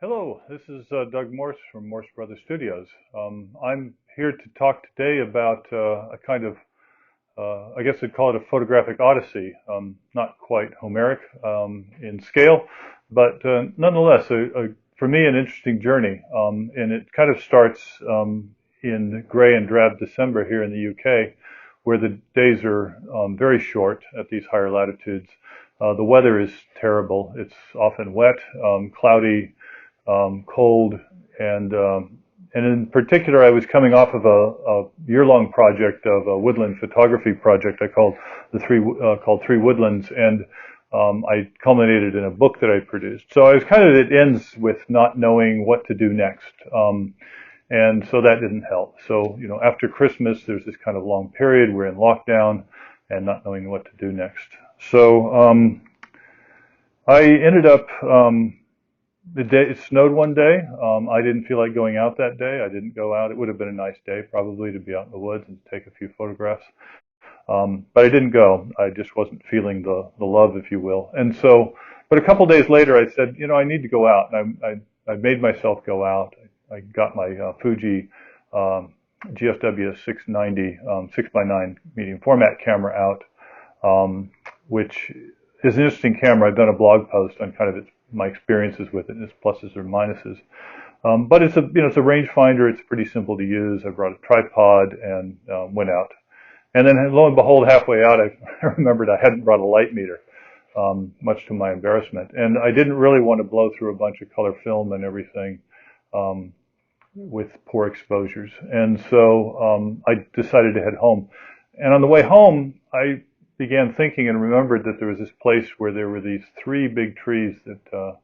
Hello, this is Doug Morse from Morse Brothers Studios. I'm here to talk today about a kind of, I guess I'd call it a photographic odyssey. Not quite Homeric in scale, but nonetheless, for me, an interesting journey. And it kind of starts in gray and drab December here in the UK, where the days are very short at these higher latitudes. The weather is terrible. It's often wet, cloudy, cold, and and in particular, I was coming off of a year-long project of a woodland photography project I called Three Woodlands, and I culminated in a book that I produced. So I was kind of, it ends with not knowing what to do next, and so that didn't help. So after Christmas, there's this kind of long period. We're in lockdown and not knowing what to do next. So I ended up. The day it snowed one day. I didn't feel like going out that day. I didn't go out. It would have been a nice day probably to be out in the woods and take a few photographs. But I didn't go. I just wasn't feeling the love, if you will. And so, but a couple days later, I said, I need to go out. And I made myself go out. I got my Fuji GSW 690 6x9 medium format camera out, which is an interesting camera. I've done a blog post on kind of my experiences with it, and its pluses or minuses. But it's a rangefinder. It's pretty simple to use. I brought a tripod and went out. And then lo and behold, halfway out, I remembered I hadn't brought a light meter, much to my embarrassment. And I didn't really want to blow through a bunch of color film and everything with poor exposures. And so I decided to head home. And on the way home, I began thinking and remembered that there was this place where there were these three big trees that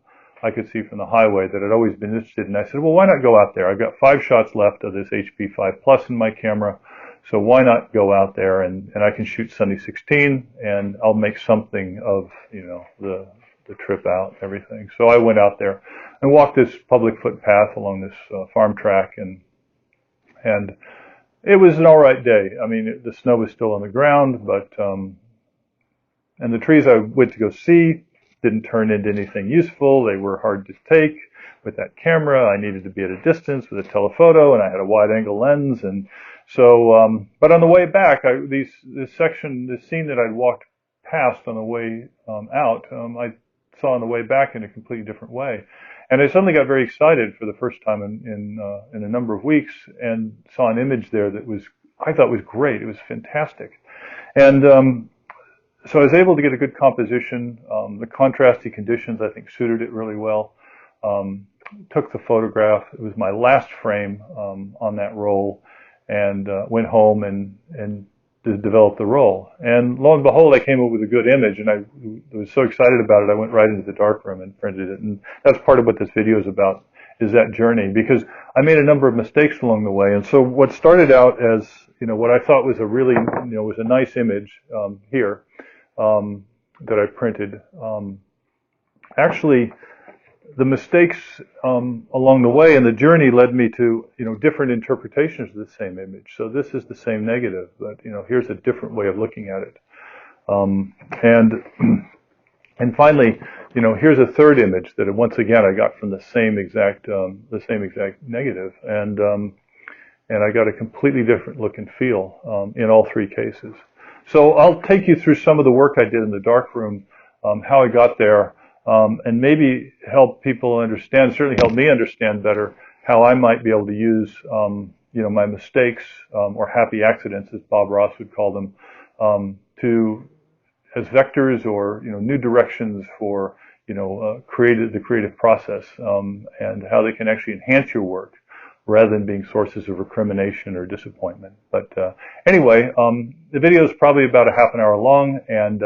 I could see from the highway that I'd always been interested in. I said, well, why not go out there? I've got 5 shots left of this HP 5 Plus in my camera, so why not go out there and I can shoot Sunny 16 and I'll make something of the trip out and everything. So I went out there and walked this public footpath along this farm track, and it was an all right day. I mean, the snow was still on the ground, but and the trees I went to go see didn't turn into anything useful. They were hard to take with that camera. I needed to be at a distance with a telephoto, and I had a wide-angle lens. And so, but on the way back, this scene that I'd walked past on the way out, I saw on the way back in a completely different way. And I suddenly got very excited for the first time in a number of weeks, and saw an image there that I thought was great. It was fantastic. And so I was able to get a good composition. The contrasty conditions, I think, suited it really well. Took the photograph. It was my last frame on that roll, and went home and developed the roll. And lo and behold, I came up with a good image, and I was so excited about it, I went right into the darkroom and printed it. And that's part of what this video is about, is that journey, because I made a number of mistakes along the way. And so what started out as, what I thought was a really, was a nice image here, that I printed. Actually, the mistakes along the way and the journey led me to different interpretations of the same image. So this is the same negative, but here's a different way of looking at it. And finally, here's a third image that once again I got from the same exact negative, and I got a completely different look and feel in all three cases. So I'll take you through some of the work I did in the darkroom, how I got there, and maybe help people understand, certainly help me understand better how I might be able to use, my mistakes, or happy accidents, as Bob Ross would call them, as vectors or, new directions for, the creative process, and how they can actually enhance your work, rather than being sources of recrimination or disappointment. But anyway, the video is probably about a half an hour long, and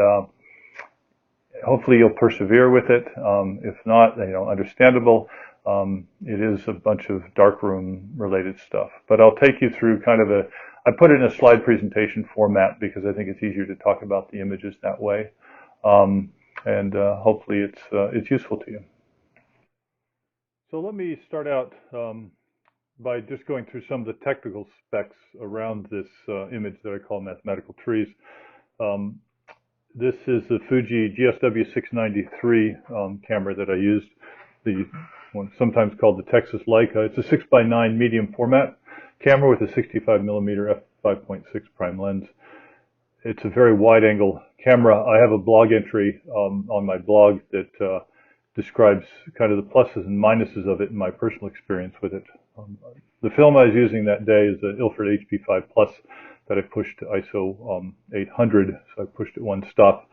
hopefully you'll persevere with it. If not, understandable. It is a bunch of darkroom related stuff. But I'll take you through I put it in a slide presentation format because I think it's easier to talk about the images that way. And hopefully it's useful to you. So let me start out by just going through some of the technical specs around this image that I call mathematical trees. This is the Fuji GSW 693 camera that I used. The one, sometimes called the Texas Leica. It's a 6x9 medium format camera with a 65mm f5.6 prime lens. It's a very wide-angle camera. I have a blog entry on my blog that describes kind of the pluses and minuses of it and my personal experience with it. The film I was using that day is an Ilford HP5 Plus that I pushed to ISO 800, so I pushed it one stop,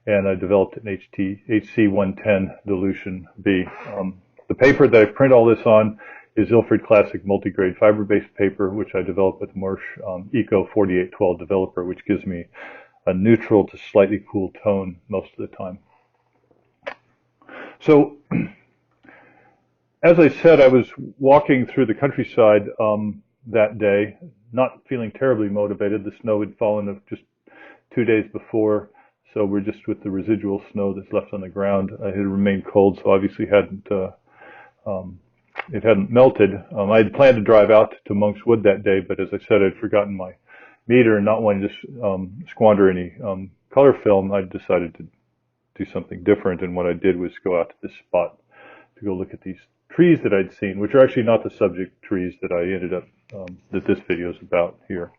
and I developed an HC110 dilution B. The paper that I print all this on is Ilford Classic multigrade fiber-based paper, which I developed with Marsh Eco 4812 developer, which gives me a neutral to slightly cool tone most of the time. So, as I said, I was walking through the countryside that day, not feeling terribly motivated. The snow had fallen just 2 days before, so we're just with the residual snow that's left on the ground. It had remained cold, so obviously it hadn't melted. I had planned to drive out to Monk's Wood that day, but as I said, I'd forgotten my meter and not wanting to squander any color film, I decided to do something different, and what I did was go out to this spot to go look at these trees that I'd seen, which are actually not the subject trees that I ended up, that this video is about here.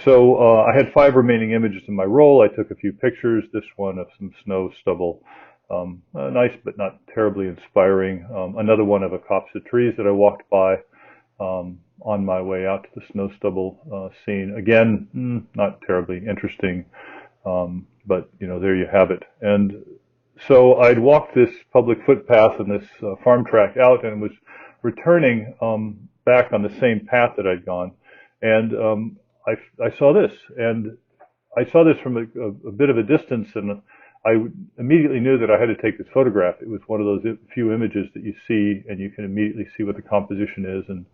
So I had 5 remaining images in my roll. I took a few pictures, this one of some snow stubble, nice but not terribly inspiring. Another one of a copse of trees that I walked by on my way out to the snow stubble scene. Again, not terribly interesting, but you know, there you have it. And so I'd walked this public footpath and this farm track out and was returning back on the same path that I'd gone. And I saw this, and I saw this from a bit of a distance, and I immediately knew that I had to take this photograph. It was one of those few images that you see, and you can immediately see what the composition is, and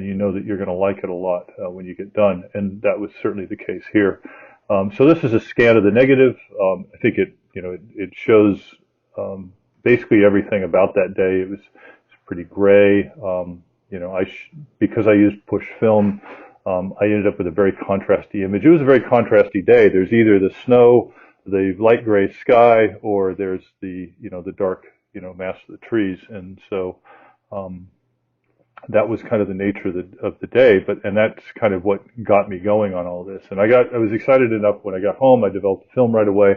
you know that you're going to like it a lot when you get done. And that was certainly the case here. So this is a scan of the negative. I think it shows basically everything about that day. It's pretty gray. Because I used push film, I ended up with a very contrasty image. It was a very contrasty day. There's either the snow, the light gray sky, or there's the dark mass of the trees. And so that was kind of the nature of the day. And that's kind of what got me going on all this. And I was excited enough when I got home. I developed the film right away,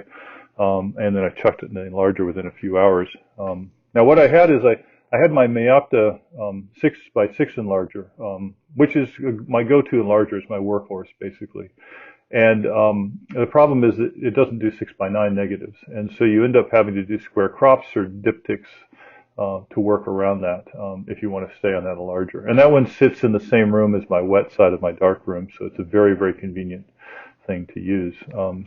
and then I chucked it in the enlarger within a few hours. Now what I had is I had my Meopta 6x6 enlarger, which is my go-to enlarger. It's my workhorse, basically. And the problem is that it doesn't do 6x9 negatives. And so you end up having to do square crops or diptychs to work around that if you want to stay on that enlarger. And that one sits in the same room as my wet side of my dark room, so it's a very, very convenient thing to use.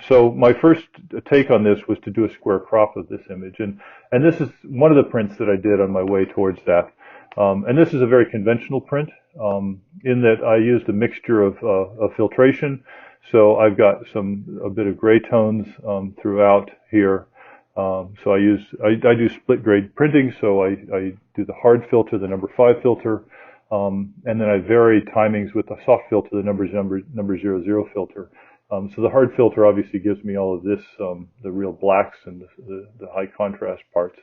So my first take on this was to do a square crop of this image, and this is one of the prints that I did on my way towards that. And this is a very conventional print in that I used a mixture of filtration. So I've got a bit of gray tones throughout here. So I do split grade printing. So I do the hard filter, the number 5 filter, and then I vary timings with the soft filter, the number 00 filter. So the hard filter obviously gives me all of this, the real blacks and the high contrast parts.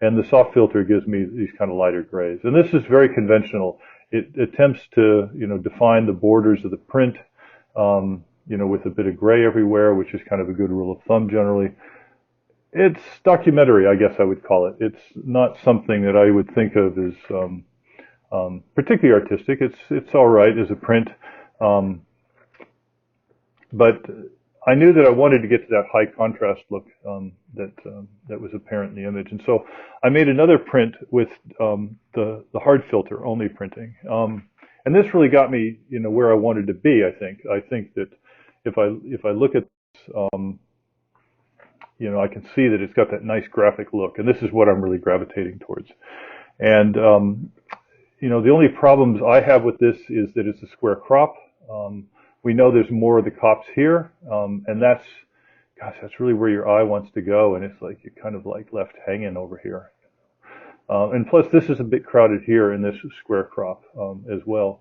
And the soft filter gives me these kind of lighter grays. And this is very conventional. It attempts to, define the borders of the print, with a bit of gray everywhere, which is kind of a good rule of thumb generally. It's documentary, I guess I would call it. It's not something that I would think of as particularly artistic. It's all right as a print. But I knew that I wanted to get to that high contrast look that was apparent in the image, and so I made another print with the hard filter only printing, and this really got me, where I wanted to be. I think that if I look at this, I can see that it's got that nice graphic look, and this is what I'm really gravitating towards. And the only problems I have with this is that it's a square crop. We know there's more of the cops here, and that's really where your eye wants to go, and it's like you're kind of like left hanging over here. And plus, this is a bit crowded here in this square crop as well.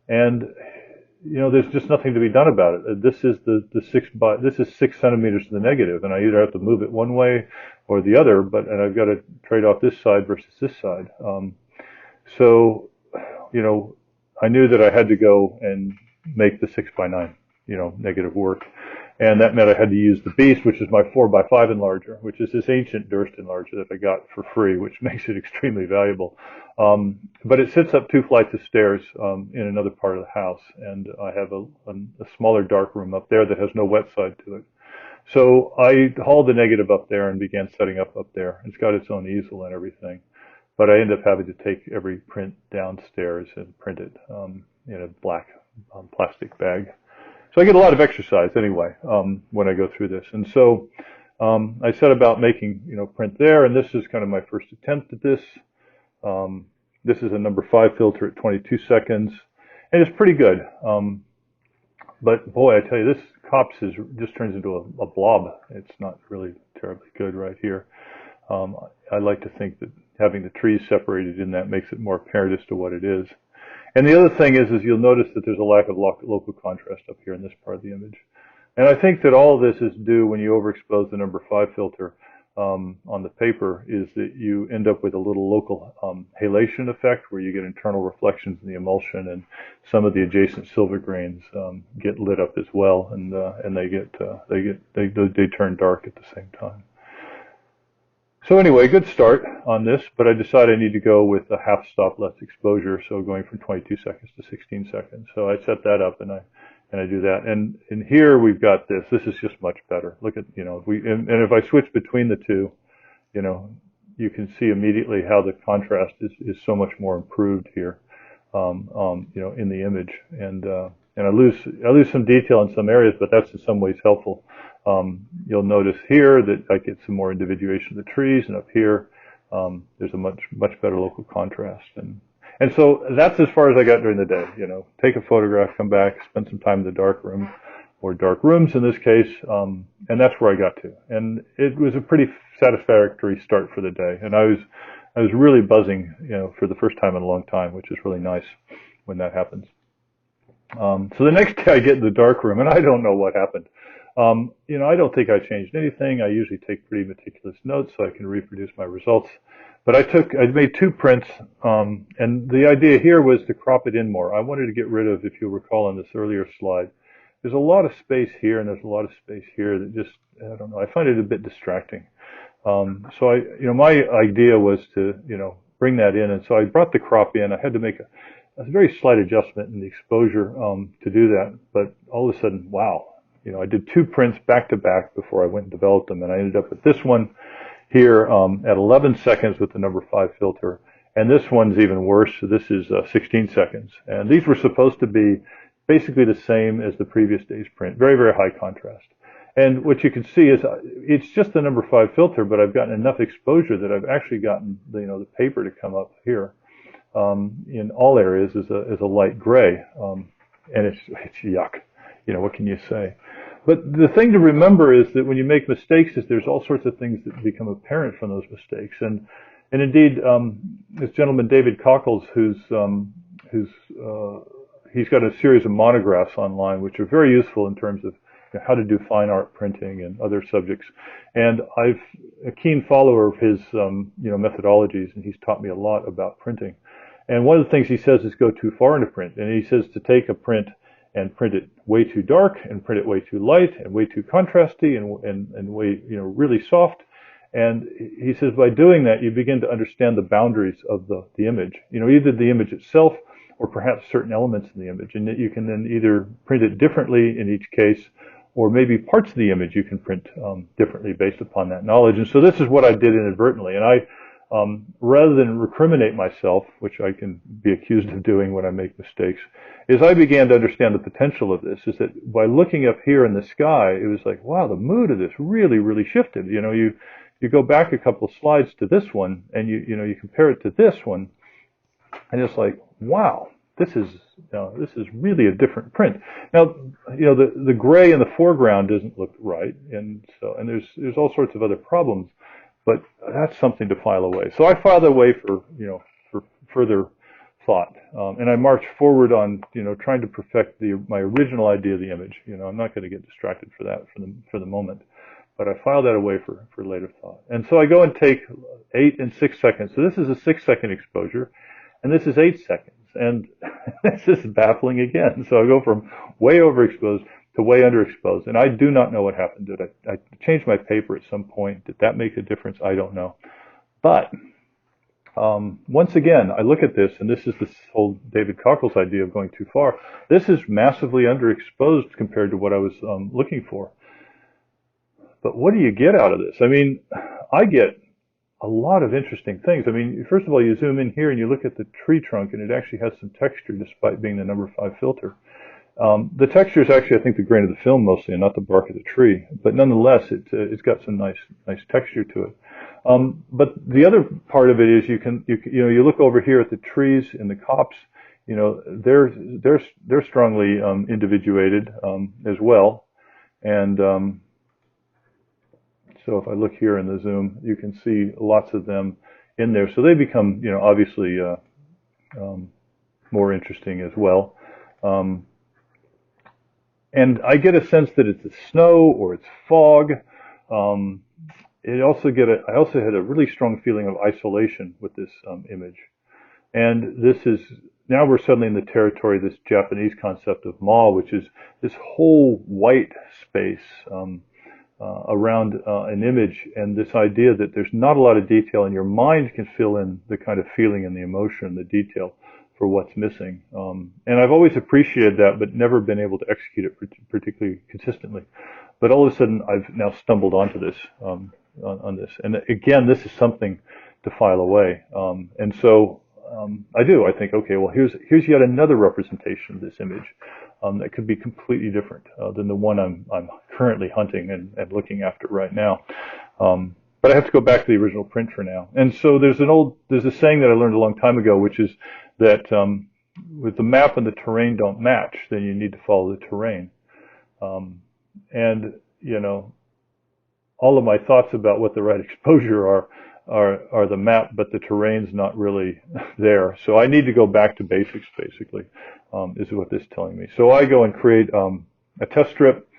And there's just nothing to be done about it. This is this is 6 centimeters to the negative, and I either have to move it one way or the other, and I've got to trade off this side versus this side. So, I knew that I had to go and make the 6x9, negative work. And that meant I had to use the Beast, which is my 4x5 enlarger, which is this ancient Durst enlarger that I got for free, which makes it extremely valuable. But it sits up 2 flights of stairs in another part of the house, and I have a smaller dark room up there that has no wet side to it. So I hauled the negative up there and began setting up there. It's got its own easel and everything. But I ended up having to take every print downstairs and print it in a black plastic bag. So I get a lot of exercise anyway when I go through this. And so I set about making, print there, and this is kind of my first attempt at this. This is a number 5 filter at 22 seconds, and it's pretty good. But boy, I tell you, this COPS just turns into a blob. It's not really terribly good right here. I like to think that having the trees separated in that makes it more apparent as to what it is. And the other thing is you'll notice that there's a lack of local contrast up here in this part of the image. And I think that all of this is due when you overexpose the number 5 filter on the paper, is that you end up with a little local halation effect where you get internal reflections in the emulsion, and some of the adjacent silver grains get lit up as well, and they turn dark at the same time. So anyway, good start on this, but I decided I need to go with a half stop less exposure, so going from 22 seconds to 16 seconds. So I set that up and I do that. And here we've got this. This is just much better. Look at, and if I switch between the two, you can see immediately how the contrast is so much more improved here, in the image. And I lose some detail in some areas, but that's in some ways helpful. You'll notice here that I get some more individuation of the trees, and up here there's a much better local contrast. And so that's as far as I got during the day. Take a photograph, come back, spend some time in the dark room, or dark rooms in this case, and that's where I got to. And it was a pretty satisfactory start for the day, and I was really buzzing, for the first time in a long time, which is really nice when that happens. So the next day I get in the dark room, and I don't know what happened. I don't think I changed anything. I usually take pretty meticulous notes so I can reproduce my results. But I made 2 prints, and the idea here was to crop it in more. I wanted to get rid of, if you'll recall on this earlier slide, there's a lot of space here and there's a lot of space here that just, I don't know, I find it a bit distracting. So my idea was to, bring that in, and so I brought the crop in. I had to make a very slight adjustment in the exposure to do that, but all of a sudden, wow. I did 2 prints back to back before I went and developed them, and I ended up with this one here at 11 seconds with the number 5 filter, and this one's even worse. So this is 16 seconds, and these were supposed to be basically the same as the previous day's print, very, very high contrast. And what you can see is it's just the number 5 filter, but I've gotten enough exposure that I've actually gotten the paper to come up here in all areas as a light gray, and it's yuck. What can you say? But the thing to remember is that when you make mistakes, there's all sorts of things that become apparent from those mistakes. And indeed, this gentleman David Kachel, he's got a series of monographs online, which are very useful in terms of how to do fine art printing and other subjects. And I'm a keen follower of his, methodologies, and he's taught me a lot about printing. And one of the things he says is go too far into print. And he says to take a print and print it way too dark, and print it way too light, and way too contrasty, and way, really soft. And he says by doing that, you begin to understand the boundaries of the image. Either the image itself, or perhaps certain elements in the image. And you can then either print it differently in each case, or maybe parts of the image you can print differently based upon that knowledge. And so this is what I did inadvertently. And I, rather than recriminate myself, which I can be accused of doing when I make mistakes, is I began to understand the potential of this, is that by looking up here in the sky, it was like, wow, the mood of this really, really shifted. You go back a couple of slides to this one, and you compare it to this one, and it's like, wow, this is really a different print. Now, the gray in the foreground doesn't look right, and there's all sorts of other problems, but that's something to file away. So I filed away for further thought, and I march forward on, trying to perfect my original idea of the image. I'm not going to get distracted for that for the moment, but I file that away for later thought. And so I go and take 8 and 6 seconds. So this is a 6-second exposure, and this is 8 seconds, and this is baffling again. So I go from way overexposed to way underexposed, and I do not know what happened. Did I changed my paper at some point? Did that make a difference? I don't know. But once again, I look at this, and this is this whole David Cockrell's idea of going too far. This is massively underexposed compared to what I was looking for. But what do you get out of this? I mean, I get a lot of interesting things. I mean, first of all, you zoom in here and you look at the tree trunk, and it actually has some texture despite being the number 5 filter. The texture is actually, I think, the grain of the film mostly, and not the bark of the tree. But nonetheless, it's got some nice texture to it. But the other part of it is you look over here at the trees and the copse. They're strongly individuated as well, and so if I look here in the zoom, you can see lots of them in there. So they become, obviously more interesting as well. And I get a sense that it's snow or it's fog. I also had a really strong feeling of isolation with this image. And now we're suddenly in the territory of this Japanese concept of ma, which is this whole white space around an image, and this idea that there's not a lot of detail, and your mind can fill in the kind of feeling and the emotion and the detail for what's missing. And I've always appreciated that, but never been able to execute it particularly consistently. But all of a sudden, I've now stumbled onto this, on this. And again, this is something to file away. And so I do. I think, okay, well, here's yet another representation of this image that could be completely different than the one I'm currently hunting and looking after right now. But I have to go back to the original print for now. And so there's a saying that I learned a long time ago, which is that with the map and the terrain don't match, then you need to follow the terrain. And all of my thoughts about what the right exposure are the map, but the terrain's not really there. So I need to go back to basics, basically, is what this is telling me. So I go and create a test strip.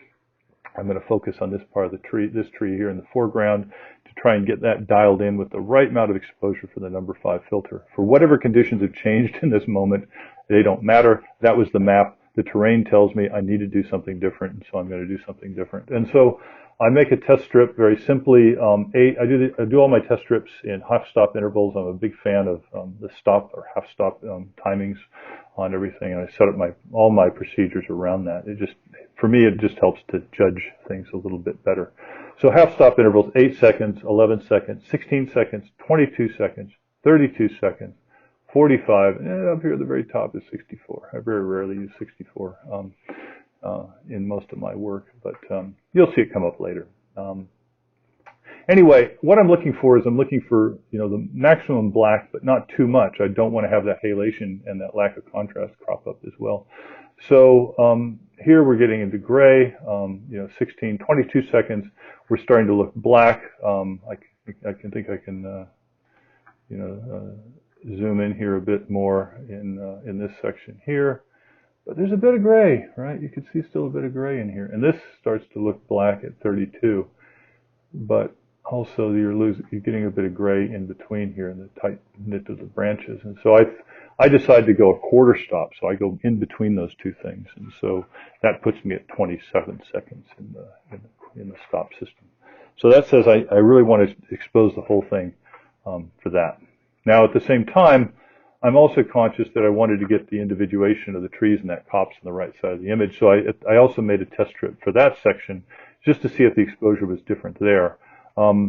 I'm going to focus on this part of the tree, this tree here in the foreground, to try and get that dialed in with the right amount of exposure for the number 5 filter. For whatever conditions have changed in this moment, they don't matter. That was the map. The terrain tells me I need to do something different, and so I'm going to do something different. And so I make a test strip very simply. I do all my test strips in half-stop intervals. I'm a big fan of the stop or half-stop timings on everything, and I set up all my procedures around that. For me, it just helps to judge things a little bit better. So half-stop intervals: 8 seconds, 11 seconds, 16 seconds, 22 seconds, 32 seconds, 45, and up here at the very top is 64. I very rarely use 64 in most of my work, but you'll see it come up later. Anyway, what I'm looking for is the maximum black, but not too much. I don't want to have that halation and that lack of contrast crop up as well. So here we're getting into gray, 16, 22 seconds. We're starting to look black. I can zoom in here a bit more in this section here. But there's a bit of gray, right? You can see still a bit of gray in here. And this starts to look black at 32. But also you're getting a bit of gray in between here in the tight knit of the branches. And so I decided to go a quarter stop. So I go in between those two things. And so that puts me at 27 seconds in the stop system. So that says I really want to expose the whole thing for that. Now, at the same time, I'm also conscious that I wanted to get the individuation of the trees and that copse on the right side of the image. So I also made a test strip for that section just to see if the exposure was different there. I'll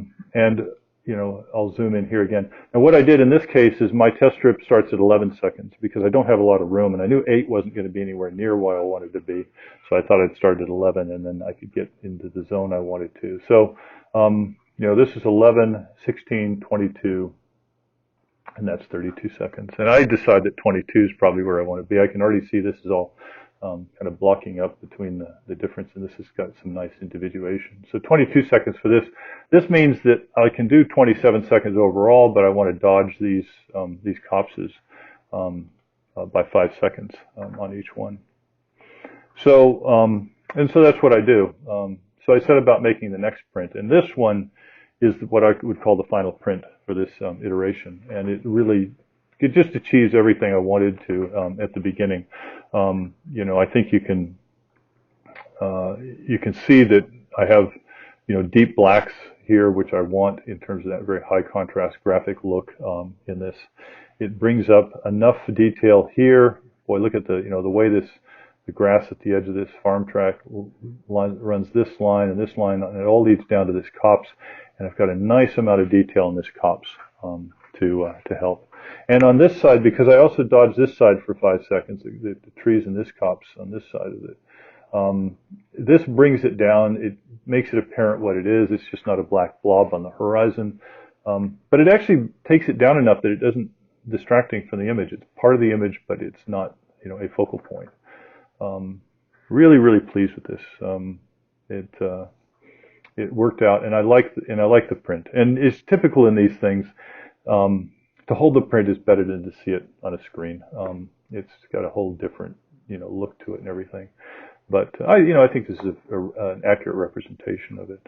zoom in here again. Now, what I did in this case is my test strip starts at 11 seconds because I don't have a lot of room, and I knew 8 wasn't going to be anywhere near where I wanted to be. So I thought I'd start at 11, and then I could get into the zone I wanted to. So, this is 11, 16, 22. And that's 32 seconds. And I decided that 22 is probably where I want to be. I can already see this is all kind of blocking up between the difference, and this has got some nice individuation. So 22 seconds for this. This means that I can do 27 seconds overall, but I want to dodge these copses. by 5 seconds on each one. So, and so that's what I do. So I set about making the next print, and this one is what I would call the final print for this iteration, and it just achieves everything I wanted to at the beginning. I think you can see that I have deep blacks here, which I want in terms of that very high contrast graphic look in this. It brings up enough detail here. Boy, look at the way the grass at the edge of this farm track runs this line and this line, and it all leads down to this copse. And I've got a nice amount of detail in this copse to help. And on this side, because I also dodged this side for 5 seconds, the trees in this copse on this side of it, this brings it down. It makes it apparent what it is. It's just not a black blob on the horizon. But it actually takes it down enough that it doesn't distracting from the image. It's part of the image, but it's not a focal point. Really, really pleased with this. It worked out, and I like the print. And it's typical in these things. To hold the print is better than to see it on a screen. It's got a whole different look to it and everything. But I think this is an accurate representation of it.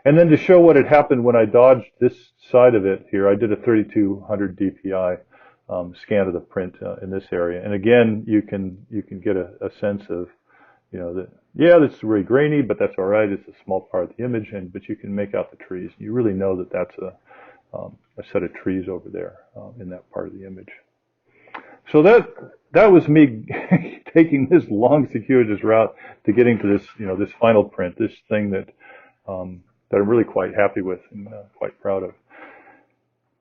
And then to show what had happened when I dodged this side of it here, I did a 3200 DPI scan of the print in this area. And again, you can get a sense of that it's really grainy, but that's all right. It's a small part of the image, but you can make out the trees. You really know that that's a set of trees over there in that part of the image. So that was me taking this long, circuitous route to getting to this this final print, this thing that I'm really quite happy with and quite proud of.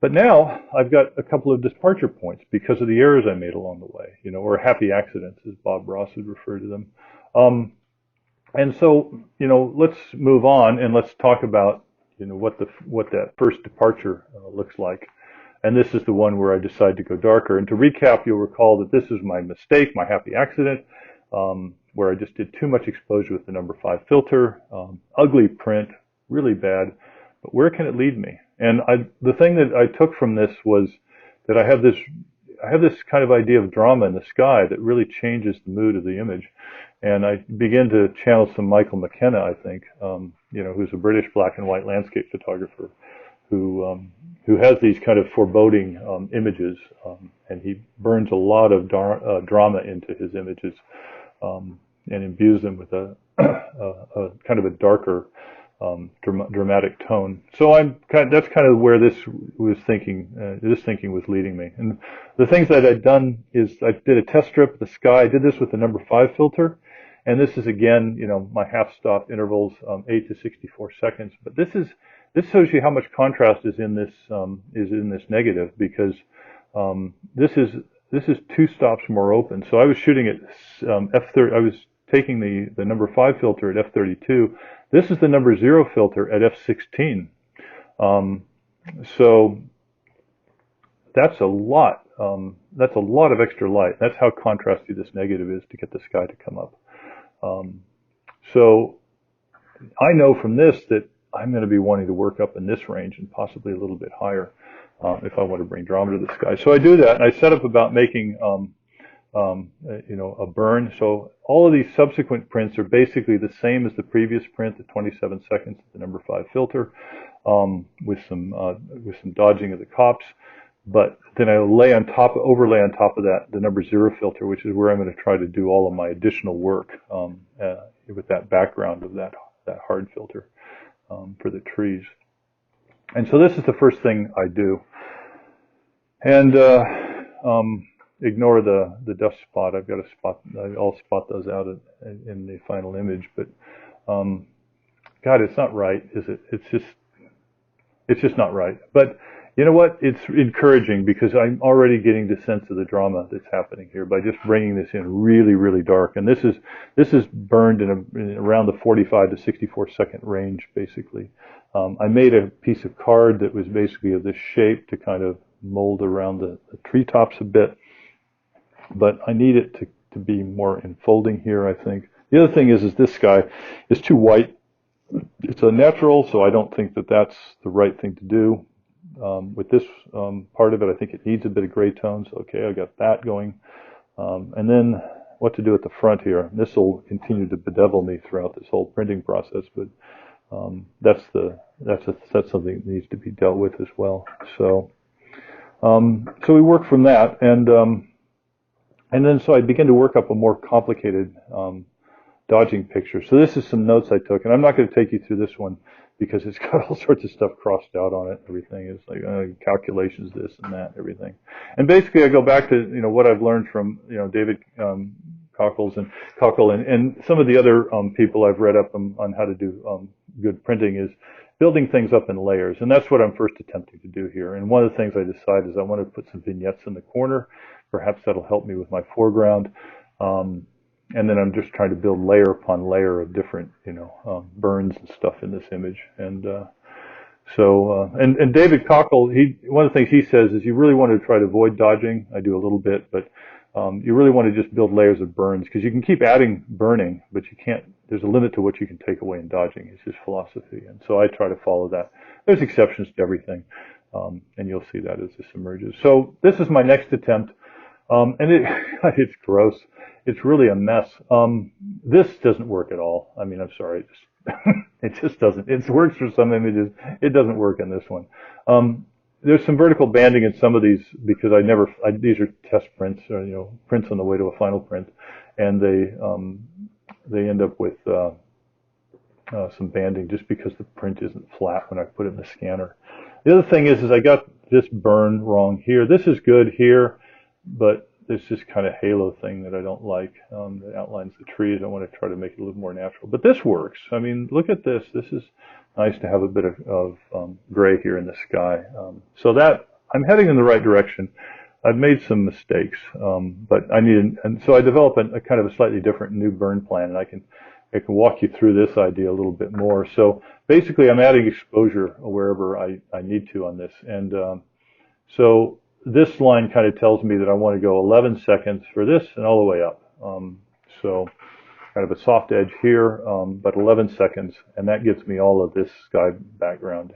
But now I've got a couple of departure points because of the errors I made along the way, or happy accidents, as Bob Ross would refer to them. And so let's move on and let's talk about what that first departure looks like. And this is the one where I decided to go darker. And to recap, you'll recall that this is my mistake, my happy accident, where I just did too much exposure with the number 5 filter. Ugly print, really bad. But where can it lead me? And the thing that I took from this was that I have this kind of idea of drama in the sky that really changes the mood of the image. And I begin to channel some Michael McKenna, I think, who's a British black and white landscape photographer who has these kind of foreboding images, and he burns a lot of drama into his images and imbues them with a kind of a darker dramatic tone. So that's kind of where this thinking was leading me. And the things that I'd done is I did a test strip of the sky. I did this with the number 5 filter, and this is again, my half stop intervals, 8 to 64 seconds. But this shows you how much contrast is in this negative, because this is 2 stops more open. So I was shooting at f30. I was taking the number 5 filter at f32. This is the number 0 filter at f16. So that's a lot. That's a lot of extra light. That's how contrasty this negative is to get the sky to come up. So I know from this that I'm going to be wanting to work up in this range and possibly a little bit higher if I want to bring drama to the sky. So I do that, and I set up about making a burn. So all of these subsequent prints are basically the same as the previous print, the 27 seconds, the number 5 filter, with some dodging of the copse. But then I overlay on top of that the number 0 filter, which is where I'm going to try to do all of my additional work with that background of that hard filter for the trees. And so this is the first thing I do. And ignore the dust spot. I've got a spot. I'll spot those out in the final image. But God, it's not right, is it? It's just not right. But you know what? It's encouraging because I'm already getting the sense of the drama that's happening here by just bringing this in really, really dark. And this is burned in around the 45 to 64 second range, basically. I made a piece of card that was basically of this shape to kind of mold around the treetops a bit. But I need it to be more enfolding here, I think. The other thing is this sky is too white. It's a natural, so I don't think that that's the right thing to do. with this part of it, I think it needs a bit of gray tones. Okay, I got that going. And then what to do at the front here. This will continue to bedevil me throughout this whole printing process, but that's something that needs to be dealt with as well. So we work from that, and then so I begin to work up a more complicated dodging picture. So this is some notes I took, and I'm not going to take you through this one because it's got all sorts of stuff crossed out on it. Everything is like calculations, this and that, everything. And basically, I go back to what I've learned from David Kachel and some of the other people I've read up on how to do good printing is building things up in layers, and that's what I'm first attempting to do here. And one of the things I decided is I want to put some vignettes in the corner. Perhaps that'll help me with my foreground. And then I'm just trying to build layer upon layer of different, burns and stuff in this image. And and David Kachel, one of the things he says is you really want to try to avoid dodging. I do a little bit, but you really want to just build layers of burns because you can keep adding burning, but you can't. There's a limit to what you can take away in dodging. It's his philosophy, and so I try to follow that. There's exceptions to everything, and you'll see that as this emerges. So this is my next attempt, and it's gross. It's really a mess. This doesn't work at all. I mean, I'm sorry. It just doesn't. It works for some images. It doesn't work in this one. There's some vertical banding in some of these because these are test prints or, prints on the way to a final print. And they end up with some banding just because the print isn't flat when I put it in the scanner. The other thing is I got this burn wrong here. This is good here, but there's this kind of halo thing that I don't like that outlines the trees. I want to try to make it a little more natural. But this works. I mean, look at this. This is nice to have a bit of gray here in the sky. So that I'm heading in the right direction. I've made some mistakes, but and so I develop a kind of a slightly different new burn plan, and I can walk you through this idea a little bit more. So basically, I'm adding exposure wherever I need to on this, and so this line kind of tells me that I want to go 11 seconds for this and all the way up. So kind of a soft edge here, but 11 seconds, and that gets me all of this sky background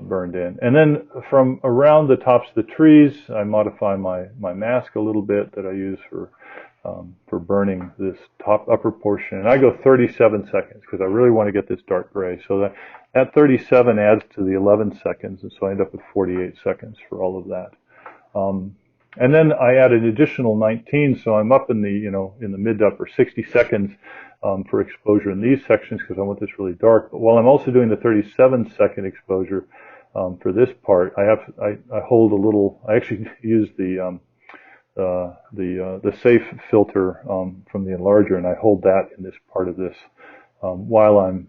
burned in. And then from around the tops of the trees, I modify my mask a little bit that I use for burning this upper portion. And I go 37 seconds because I really want to get this dark gray. So that 37 adds to the 11 seconds, and so I end up with 48 seconds for all of that. And then I add an additional 19, so I'm up in the in the mid to upper 60 seconds for exposure in these sections because I want this really dark. But while I'm also doing the 37-second exposure for this part, I hold a little. I actually use the safe filter from the enlarger, and I hold that in this part of this while I'm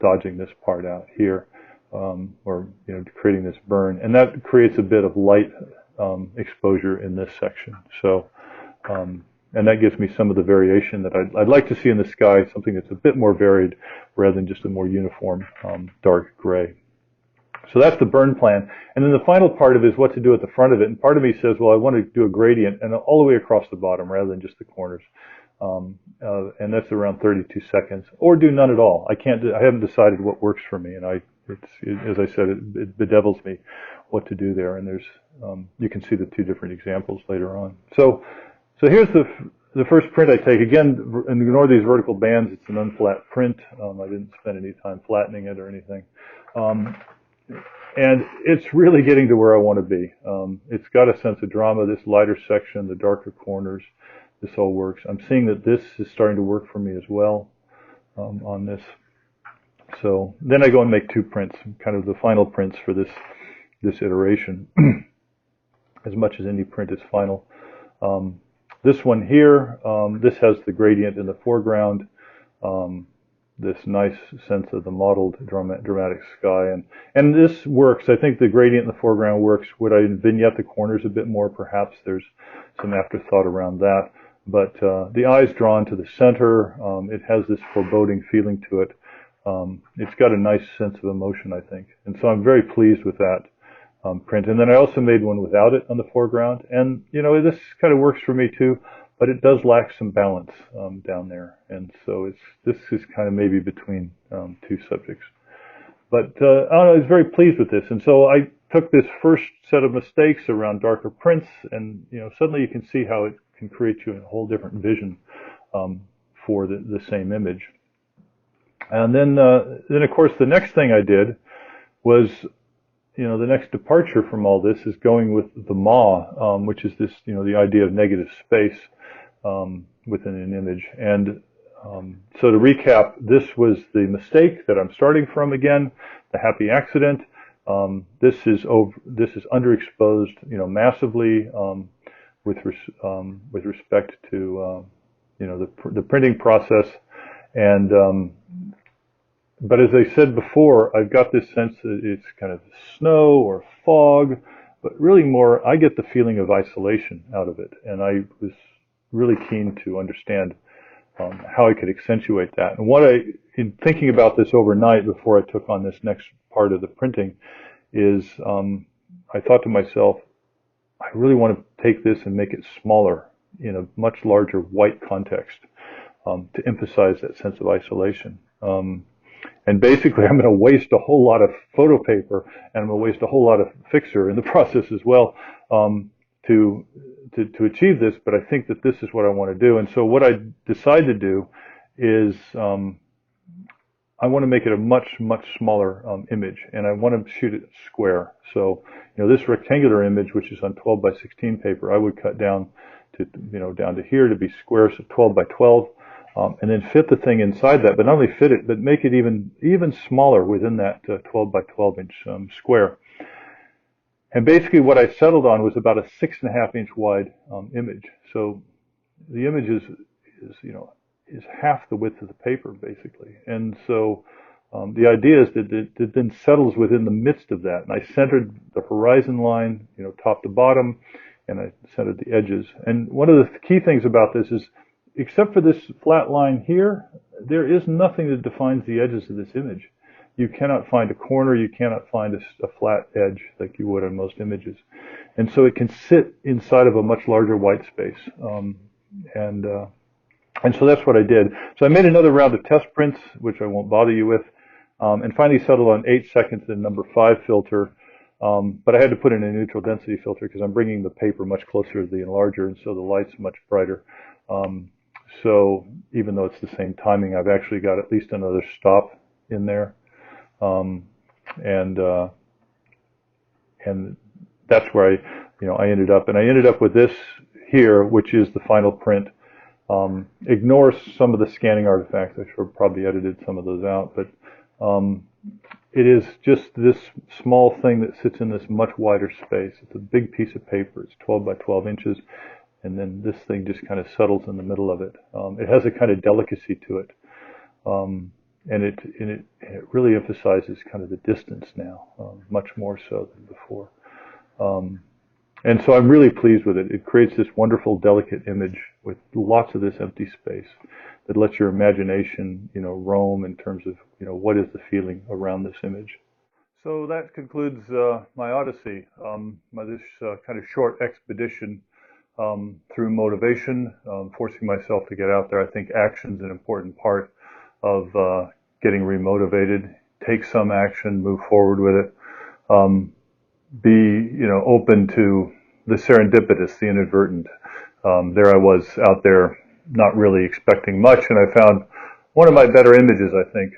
dodging this part out here, or creating this burn, and that creates a bit of light exposure in this section. So, and that gives me some of the variation that I'd like to see in the sky, something that's a bit more varied rather than just a more uniform dark gray. So that's the burn plan. And then the final part of it is what to do at the front of it. And part of me says, well, I want to do a gradient and all the way across the bottom rather than just the corners. And that's around 32 seconds. Or do none at all. I haven't decided what works for me. And as I said, it bedevils me what to do there. And you can see the two different examples later on. So here's the first print I take. Again, ignore these vertical bands. It's an unflat print. I didn't spend any time flattening it or anything. And it's really getting to where I want to be. It's got a sense of drama, this lighter section, the darker corners, this all works. I'm seeing that this is starting to work for me as well on this. So then I go and make two prints, kind of the final prints for this iteration, as much as any print is final. This one here, this has the gradient in the foreground. This nice sense of the modeled dramatic sky, and this works. I think the gradient in the foreground works. Would I vignette the corners a bit more? Perhaps there's some afterthought around that. But the eye's drawn to the center. It has this foreboding feeling to it. It's got a nice sense of emotion, I think, and so I'm very pleased with that print. And then I also made one without it on the foreground, and this kind of works for me too. But it does lack some balance down there, and so this is kind of maybe between two subjects. But I was very pleased with this, and so I took this first set of mistakes around darker prints, and suddenly you can see how it can create you a whole different vision for the same image. And then of course the next thing I did was, the next departure from all this is going with the Ma, which is this, the idea of negative space within an image. And so to recap, this was the mistake that I'm starting from again, the happy accident. This is underexposed, massively with respect to the printing process. And but as I said before, I've got this sense that it's kind of snow or fog, but really more, I get the feeling of isolation out of it. And I was really keen to understand how I could accentuate that. And in thinking about this overnight before I took on this next part of the printing, is I thought to myself, I really want to take this and make it smaller in a much larger white context to emphasize that sense of isolation. And basically, I'm going to waste a whole lot of photo paper, and I'm going to waste a whole lot of fixer in the process as well to achieve this. But I think that this is what I want to do. And so what I decided to do is I want to make it a much smaller image, and I want to shoot it square. So this rectangular image, which is on 12 by 16 paper, I would cut down to down to here to be square, so 12 by 12. And then fit the thing inside that, but not only fit it, but make it even smaller within that 12 by 12 inch square. And basically what I settled on was about a 6.5 inch wide image. So the image is half the width of the paper, basically. And so the idea is that it then settles within the midst of that. And I centered the horizon line, top to bottom, and I centered the edges. And one of the key things about this is, except for this flat line here, there is nothing that defines the edges of this image. You cannot find a corner, you cannot find a flat edge like you would on most images. And so it can sit inside of a much larger white space. And so that's what I did. So I made another round of test prints, which I won't bother you with, and finally settled on 8 seconds in number 5 filter. But I had to put in a neutral density filter because I'm bringing the paper much closer to the enlarger, and so the light's much brighter. So even though it's the same timing, I've actually got at least another stop in there. And that's where I ended up. And I ended up with this here, which is the final print. Ignore some of the scanning artifacts. I should have probably edited some of those out, but it is just this small thing that sits in this much wider space. It's a big piece of paper. It's 12 by 12 inches. And then this thing just kind of settles in the middle of it. It has a kind of delicacy to it, and it really emphasizes kind of the distance now, much more so than before. And so I'm really pleased with it. It creates this wonderful, delicate image with lots of this empty space that lets your imagination, roam in terms of, what is the feeling around this image. So that concludes my odyssey, this kind of short expedition through motivation, forcing myself to get out there. I think action's an important part of getting remotivated. Take some action, move forward with it. Be, open to the serendipitous, the inadvertent. There I was out there, not really expecting much, and I found one of my better images, I think.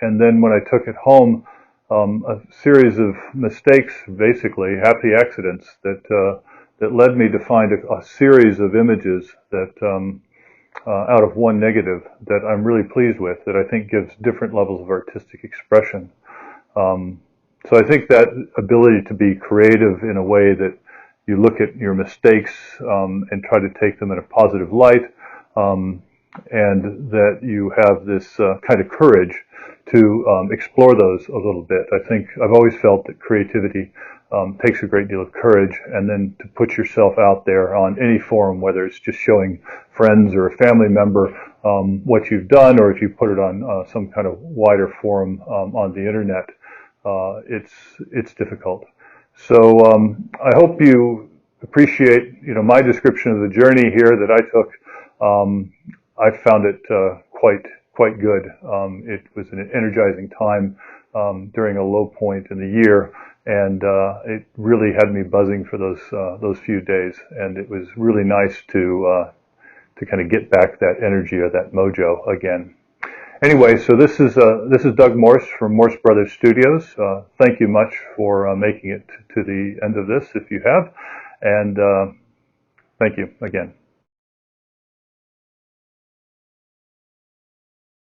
And then when I took it home, a series of mistakes, basically happy accidents that led me to find a series of images that out of one negative that I'm really pleased with, that I think gives different levels of artistic expression. So I think that ability to be creative in a way that you look at your mistakes and try to take them in a positive light, and that you have this kind of courage to explore those a little bit. I think I've always felt that creativity takes a great deal of courage, and then to put yourself out there on any forum, whether it's just showing friends or a family member what you've done, or if you put it on some kind of wider forum on the internet, it's difficult. So I hope you appreciate my description of the journey here that I took. I found it quite good. It was an energizing time during a low point in the year and it really had me buzzing for those few days, and it was really nice to kind of get back that energy or that mojo again. Anyway, so this is Doug Morse from Morse Brothers Studios. Thank you much for making it to the end of this, if you have, and thank you again.